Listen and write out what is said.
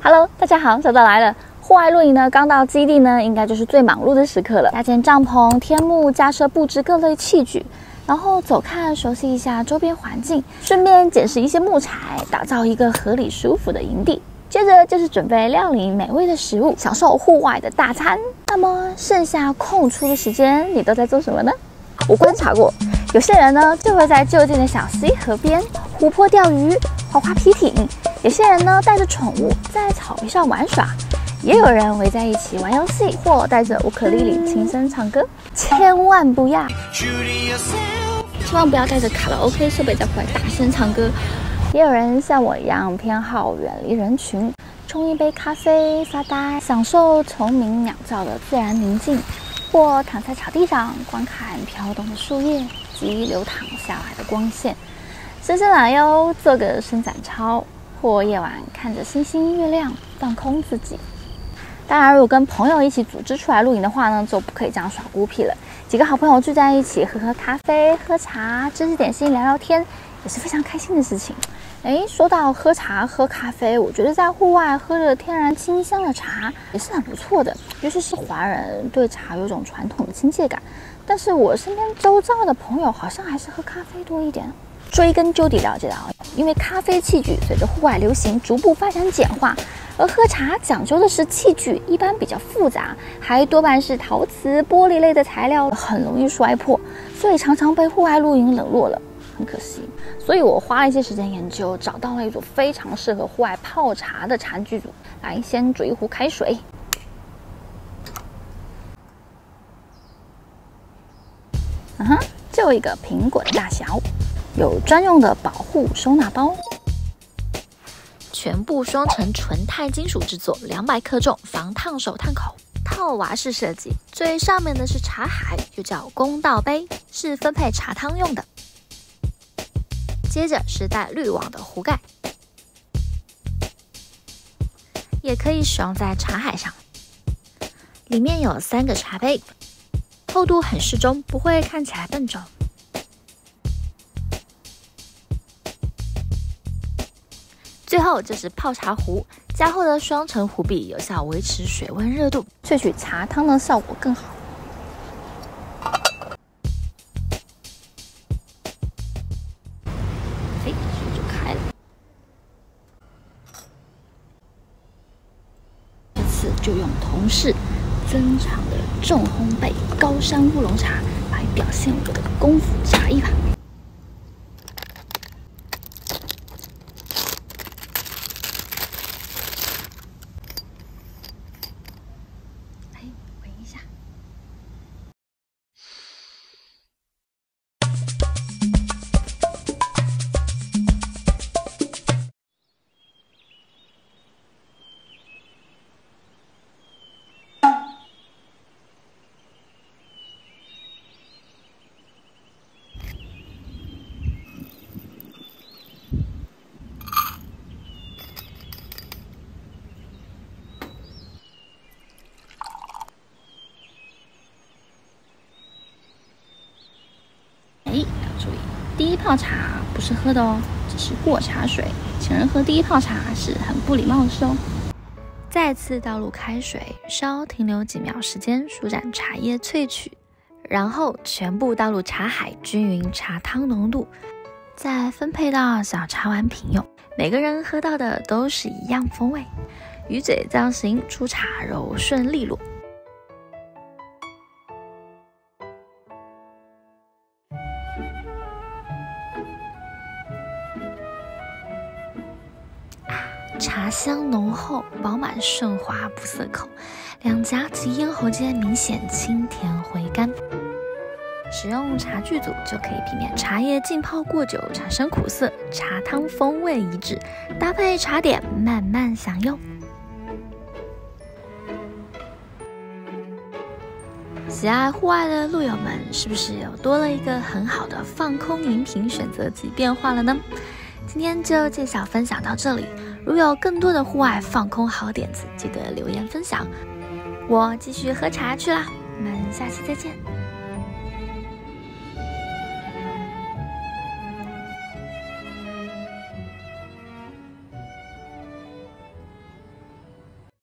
Hello， 大家好，小早来了。户外露营呢，刚到基地呢，应该就是最忙碌的时刻了。搭建帐篷、天幕、架设布置各类器具，然后走看熟悉一下周边环境，顺便捡拾一些木材，打造一个合理舒服的营地。接着就是准备料理美味的食物，享受户外的大餐。那么剩下空出的时间，你都在做什么呢？我观察过，有些人呢就会在就近的小溪、河边、湖泊钓鱼、划划皮艇；有些人呢带着宠物在草皮上玩耍。也有人围在一起玩游戏，或带着乌克丽丽轻声唱歌。千万不要带着卡拉 OK 设备在户外大声唱歌。也有人像我一样偏好远离人群，冲一杯咖啡发呆，享受虫鸣鸟叫的自然宁静，或躺在草地上观看飘动的树叶及流淌下来的光线，伸伸懒腰做个伸展操，或夜晚看着星星月亮放空自己。当然，如果跟朋友一起组织出来露营的话呢，就不可以这样耍孤僻了。几个好朋友聚在一起，喝喝咖啡、喝茶、吃点心、聊聊天，也是非常开心的事情。说到喝茶、喝咖啡，我觉得在户外喝着天然清香的茶也是很不错的。尤其是华人对茶有种传统的亲切感，但是我身边周遭的朋友好像还是喝咖啡多一点。追根究底了解到，因为咖啡器具随着户外流行逐步发展简化，而喝茶讲究的是器具一般比较复杂，还多半是陶瓷、玻璃类的材料，很容易摔破，所以常常被户外露营冷落了，很可惜。所以我花了一些时间研究，找到了一组非常适合户外泡茶的茶具组。来，先煮一壶开水。就一个苹果的大小，有专用的保护收纳包。全部双层纯钛金属制作，200克重，防烫手烫口。套娃式设计，最上面的是茶海，又叫公道杯，是分配茶汤用的。接着是带滤网的壶盖，也可以使用在茶海上。里面有3个茶杯，厚度很适中，不会看起来笨重。最后就是泡茶壶，加厚的双层壶壁有效维持水温热度，萃取茶汤的效果更好。水就开了。这次就用同事珍藏的重烘焙高山乌龙茶来表现我的功夫茶艺吧。闻一下。要注意，第一泡茶不是喝的哦，只是过茶水。请人喝第一泡茶是很不礼貌的事哦。再次倒入开水，稍停留几秒时间，舒展茶叶萃取，然后全部倒入茶海，均匀茶汤浓度，再分配到小茶碗品用。每个人喝到的都是一样风味，鱼嘴造型，出茶柔顺利落。茶香浓厚，饱满顺滑，不涩口，两颊及咽喉间明显清甜回甘。使用茶具组就可以避免茶叶浸泡过久产生苦涩，茶汤风味一致，搭配茶点慢慢享用。喜爱户外的路友们，是不是有多了一个很好的放空饮品选择及变化了呢？今天就介绍分享到这里。如有更多的户外放空好点子，记得留言分享。我继续喝茶去啦，我们下期再见。